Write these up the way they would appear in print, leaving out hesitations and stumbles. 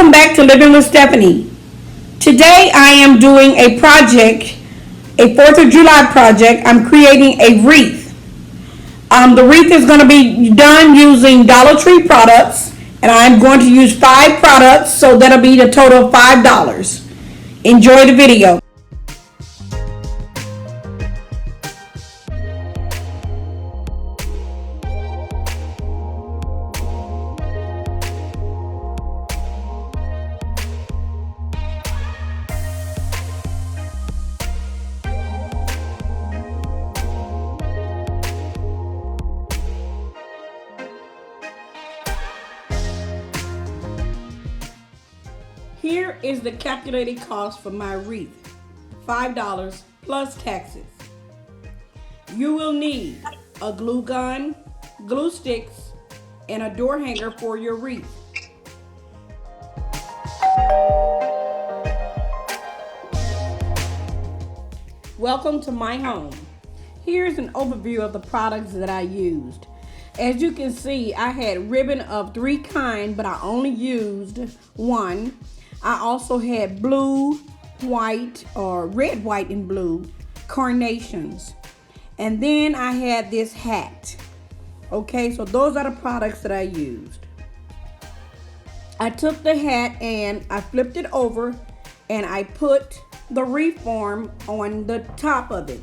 Welcome back to Living with Stephanie. Today I am doing a project, a 4th of July project. I'm creating a wreath. The wreath is going to be done using Dollar Tree products, and I'm going to use 5 products, so that'll be the total of $5. Enjoy the video. Here is the calculated cost for my wreath. $5 plus taxes. You will need a glue gun, glue sticks, and a door hanger for your wreath. Welcome to my home. Here's an overview of the products that I used. As you can see, I had ribbon of 3 kinds, but I only used 1. I also had blue, white, or red, white, and blue carnations. And then I had this hat. Okay, so those are the products that I used. I took the hat and I flipped it over and I put the wreath form on the top of it.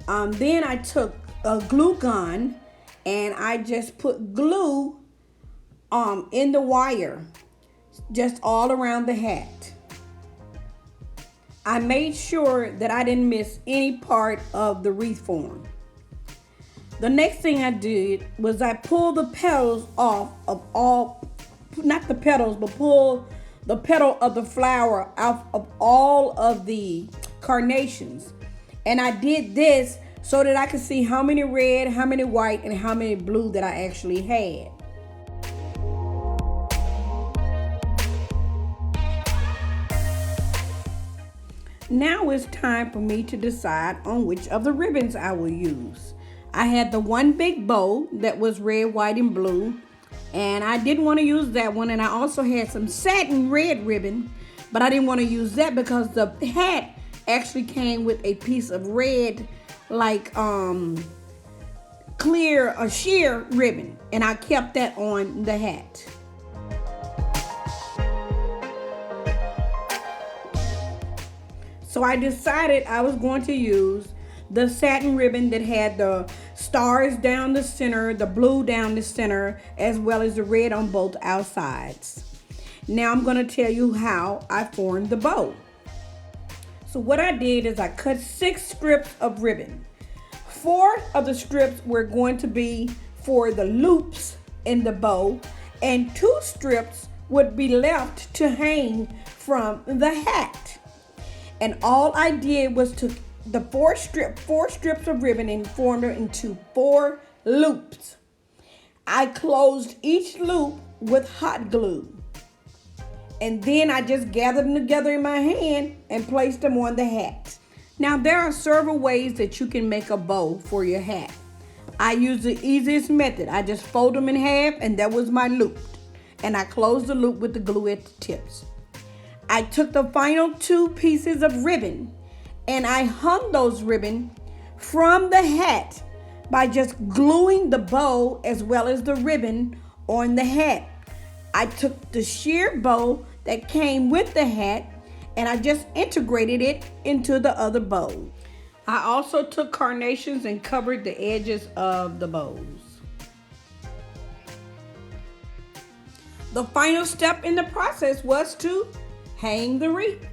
Then I took a glue gun and I just put glue in the wire, just all around the hat. I made sure that I didn't miss any part of the wreath form. The next thing I did was I pulled the petals off of not the petals, but pull the petal of the flower out of all of the carnations. And I did this so that I could see how many red, how many white, and how many blue that I actually had. Now it's time for me to decide on which of the ribbons I will use. I had the one big bow that was red, white, and blue, and I didn't want to use that one. And I also had some satin red ribbon, but I didn't want to use that because the hat actually came with a piece of red, like clear or sheer ribbon, and I kept that on the hat. So I decided I was going to use the satin ribbon that had the stars down the center, the blue down the center, as well as the red on both outsides. Now I'm going to tell you how I formed the bow. So what I did is I cut 6 strips of ribbon. 4 of the strips were going to be for the loops in the bow, and 2 strips would be left to hang from the hat. And all I did was took the 4 strips of ribbon and formed it into 4 loops. I closed each loop with hot glue. And then I just gathered them together in my hand and placed them on the hat. Now there are several ways that you can make a bow for your hat. I use the easiest method. I just fold them in half, and that was my loop. And I closed the loop with the glue at the tips. I took the final 2 pieces of ribbon and I hung those ribbon from the hat by just gluing the bow as well as the ribbon on the hat. I took the sheer bow that came with the hat and I just integrated it into the other bow. I also took carnations and covered the edges of the bows. The final step in the process was to hang the wreath.